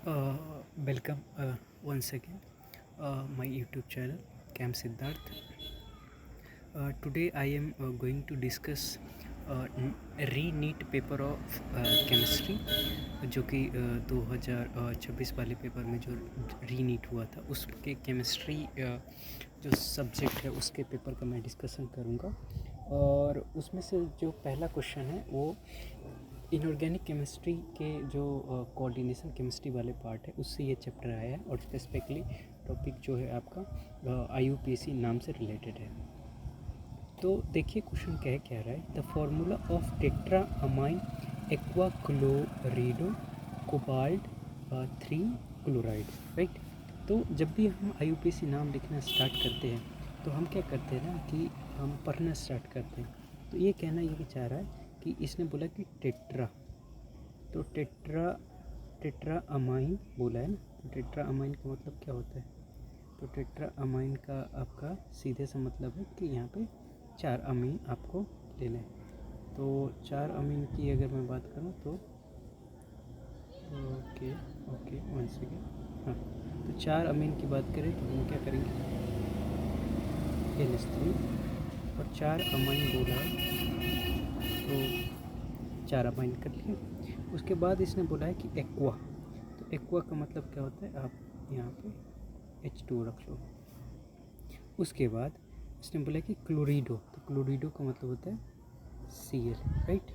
Welcome once again my YouTube channel Camp Siddharth. Today I am going to discuss re NEET paper of chemistry जो कि 2026 वाले paper में जो री-नीट हुआ था उसके केमिस्ट्री जो सब्जेक्ट है उसके पेपर का मैं डिस्कशन करूँगा। और उसमें से जो पहला क्वेश्चन है वो इनऑर्गेनिक केमिस्ट्री के जो कोऑर्डिनेशन केमिस्ट्री वाले पार्ट है उससे ये चैप्टर आया है और स्पेसिफिकली टॉपिक जो है आपका IUPAC नाम से रिलेटेड है। तो देखिए क्वेश्चन क्या रहा है, the formula of tetraammine aqua chlorido cobalt 3 chloride, right. तो जब भी हम IUPAC नाम लिखना स्टार्ट करते हैं तो हम क्या करते हैं ना कि हम पढ़ना स्टार्ट करते हैं। तो ये कहना ये चाह रहा है कि इसने बोला कि टेट्रा, तो टेट्रा अमाइन बोला है ना, तो टेट्रा अमाइन का मतलब क्या होता है? तो टेट्रा अमाइन का आपका सीधे सा मतलब है कि यहाँ पे 4 अमीन आपको लेना है। तो 4 अमीन की अगर मैं बात करूँ तो ओके वन सेकेंड, हाँ, तो 4 अमीन की बात करें तो हम क्या करेंगे, NH3 और 4 अमाइन बोला है तो 4 अमाइन कर लिए। उसके बाद इसने बोला है कि एक्वा, तो एक्वा का मतलब क्या होता है, आप यहाँ पे H2 रख लो। उसके बाद इसने बोला कि क्लोरिडो, तो क्लोरिडो का मतलब होता है Cl, राइट।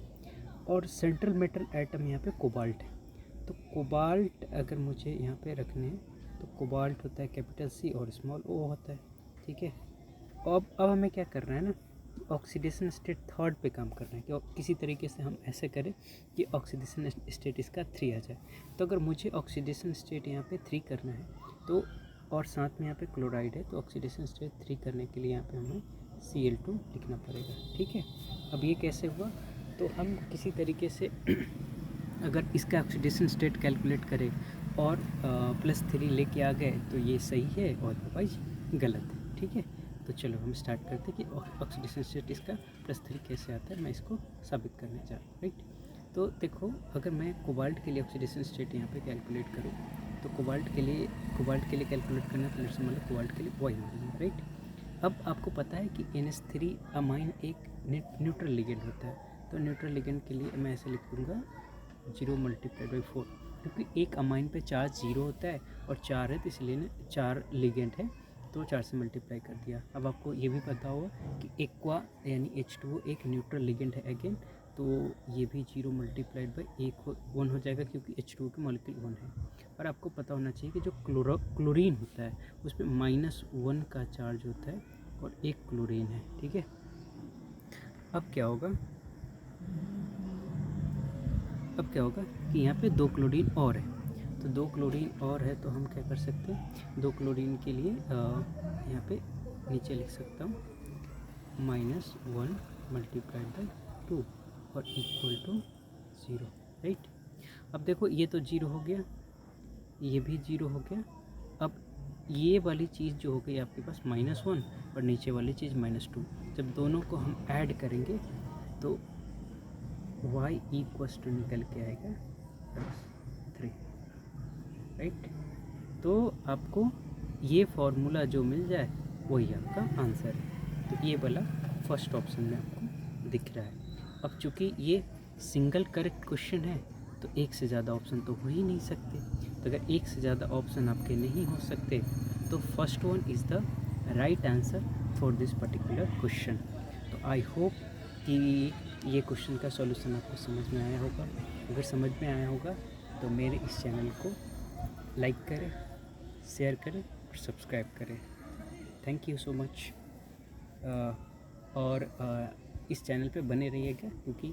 और सेंट्रल मेटल एटम यहाँ पे कोबाल्ट है, तो कोबाल्ट अगर मुझे यहाँ पे रखने हैं तो कोबाल्ट होता है कैपिटल C और स्मॉल O होता है, ठीक है। अब हमें क्या करना है ना, ऑक्सीडेशन स्टेट 3rd पे काम करना है कि किसी तरीके से हम ऐसे करें कि ऑक्सीडेशन स्टेट इसका 3 आ जाए। तो अगर मुझे ऑक्सीडेशन स्टेट यहाँ पे 3 करना है तो, और साथ में यहाँ पे क्लोराइड है, तो ऑक्सीडेशन स्टेट 3 करने के लिए यहाँ पे हमें Cl2 लिखना पड़ेगा, ठीक है। अब ये कैसे हुआ, तो हम किसी तरीके से अगर इसका ऑक्सीडेशन स्टेट कैलकुलेट करें और +3 लेके आ गए तो ये सही है और अदरवाइज गलत है, ठीक है। तो चलो हम स्टार्ट करते हैं कि ऑक्सीडेशन स्टेट इसका +3 कैसे आता है, मैं इसको साबित करने जा रहा हूँ, राइट। तो देखो अगर मैं कोबाल्ट के लिए ऑक्सीडेशन स्टेट यहाँ पे कैलकुलेट करूँ तो कोबाल्ट के लिए कैलकुलेट करना तो लेट्स मान लो कोबाल्ट के लिए वही होगा, राइट। अब आपको पता है कि NH3 अमाइन एक न्यूट्रल लिगेंड होता है, तो न्यूट्रल लिगेंड के लिए मैं ऐसे लिख दूँगा 0 × 4, क्योंकि एक अमाइन पे चार्ज 0 होता है और 4 है तो इसलिए 4 लिगेंड है तो 4 से मल्टीप्लाई कर दिया। अब आपको ये भी पता होगा कि एक्वा यानी H2O एक न्यूट्रल लिगेंड है अगेन, तो ये भी 0 × 1 हो जाएगा क्योंकि H2O की मॉलिक्यूल 1 है। और आपको पता होना चाहिए कि जो क्लोरीन होता है उसमें -1 का चार्ज होता है और एक क्लोरीन है, ठीक है। अब क्या होगा कि यहाँ पे 2 क्लोरीन और है, तो 2 क्लोरीन और है तो हम क्या कर सकते हैं, 2 क्लोरीन के लिए यहाँ पे नीचे लिख सकता हूँ -1 × 2 और = 0, राइट। अब देखो ये तो 0 हो गया, ये भी 0 हो गया। अब ये वाली चीज़ जो हो गई आपके पास -1 और नीचे वाली चीज़ -2, जब दोनों को हम ऐड करेंगे तो y = निकल के आएगा +3, राइट। तो आपको ये फॉर्मूला जो मिल जाए वही आपका आंसर है। तो ये वाला फर्स्ट ऑप्शन में आपको दिख रहा है। अब चूँकि ये सिंगल करेक्ट क्वेश्चन है तो एक से ज़्यादा ऑप्शन तो हो ही नहीं सकते, तो अगर एक से ज़्यादा ऑप्शन आपके नहीं हो सकते तो first one is the right answer for this particular question. तो आई होप कि ये क्वेश्चन का सॉल्यूशन आपको समझ में आया होगा। अगर समझ में आया होगा तो मेरे इस चैनल को लाइक करें, शेयर करें और सब्सक्राइब करें। Thank you so much. और इस चैनल पे बने रहिएगा क्योंकि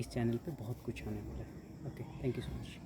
इस चैनल पे बहुत कुछ आने वाला है। Okay, thank you so much.